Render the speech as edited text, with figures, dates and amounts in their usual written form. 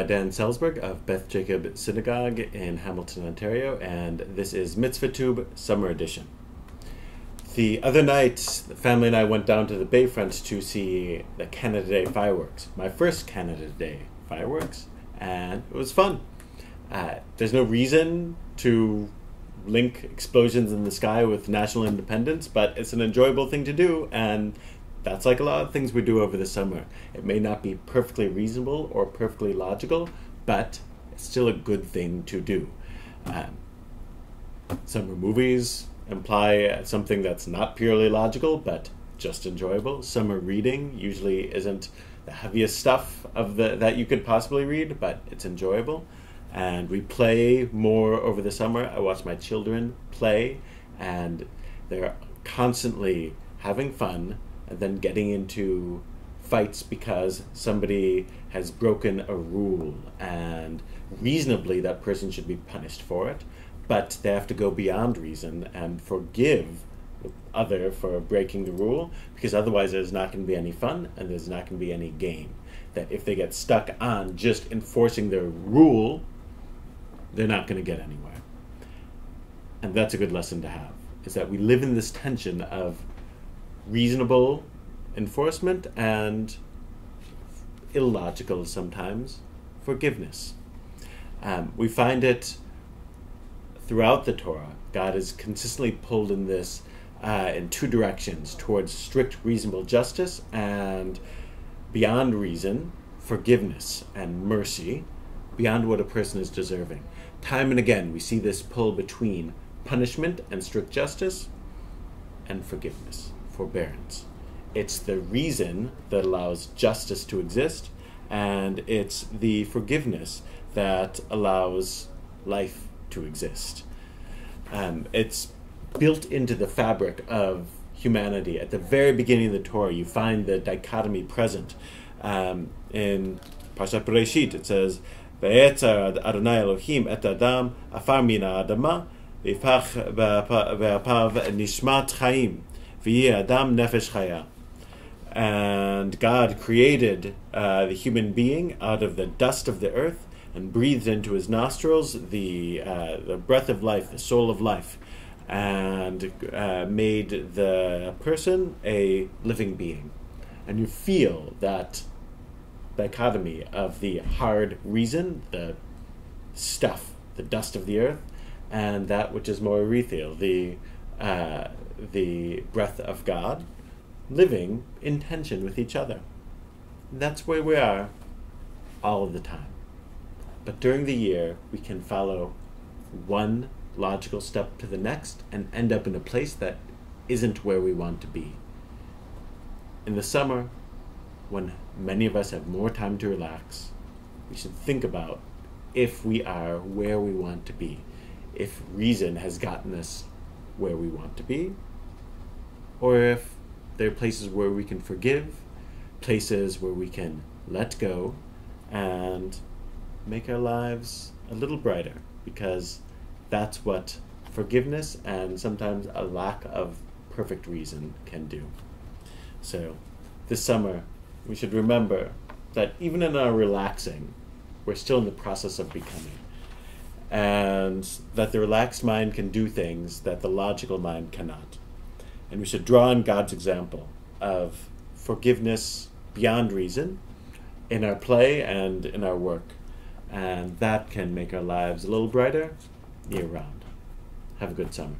Dan Selsberg of Beth Jacob Synagogue in Hamilton, Ontario, and this is Mitzvah Tube Summer Edition. The other night, the family and I went down to the Bayfront to see the Canada Day fireworks. My first Canada Day fireworks, and it was fun. There's no reason to link explosions in the sky with national independence, but it's an enjoyable thing to do, and that's like a lot of things we do over the summer. It may not be perfectly reasonable or perfectly logical, but it's still a good thing to do. Summer movies imply something that's not purely logical, but just enjoyable. Summer reading usually isn't the heaviest stuff that you could possibly read, but it's enjoyable. And we play more over the summer. I watch my children play, and they're constantly having fun and then getting into fights because somebody has broken a rule, and reasonably that person should be punished for it, but they have to go beyond reason and forgive the other for breaking the rule, because otherwise there's not going to be any fun and there's not going to be any game. That if they get stuck on just enforcing their rule, they're not going to get anywhere. And that's a good lesson to have, is that we live in this tension of reasonable enforcement and illogical sometimes forgiveness. We find it throughout the Torah. God is consistently pulled in this in two directions, towards strict reasonable justice and beyond reason, forgiveness and mercy, beyond what a person is deserving. Time and again we see this pull between punishment and strict justice and forgiveness, forbearance. It's the reason that allows justice to exist, and it's the forgiveness that allows life to exist. It's built into the fabric of humanity. At the very beginning of the Torah, you find the dichotomy present. In Parshat Bereshit, it says, "V'yetzar Adonai Elohim et Adam afar min ha'adama v'yifach b'apav nishmat chaim v'yeh Adam nefesh chaya." And God created the human being out of the dust of the earth and breathed into his nostrils the breath of life, the soul of life, and made the person a living being. And you feel that dichotomy of the hard reason, the stuff, the dust of the earth, and that which is more ethereal, the breath of God, living in tension with each other. And that's where we are all of the time. But during the year, we can follow one logical step to the next and end up in a place that isn't where we want to be. In the summer, when many of us have more time to relax, we should think about if we are where we want to be, if reason has gotten us where we want to be, or if there are places where we can forgive, places where we can let go and make our lives a little brighter, because that's what forgiveness and sometimes a lack of perfect reason can do. So this summer, we should remember that even in our relaxing, we're still in the process of becoming, and that the relaxed mind can do things that the logical mind cannot. And we should draw on God's example of forgiveness beyond reason in our play and in our work. And that can make our lives a little brighter year-round. Have a good summer.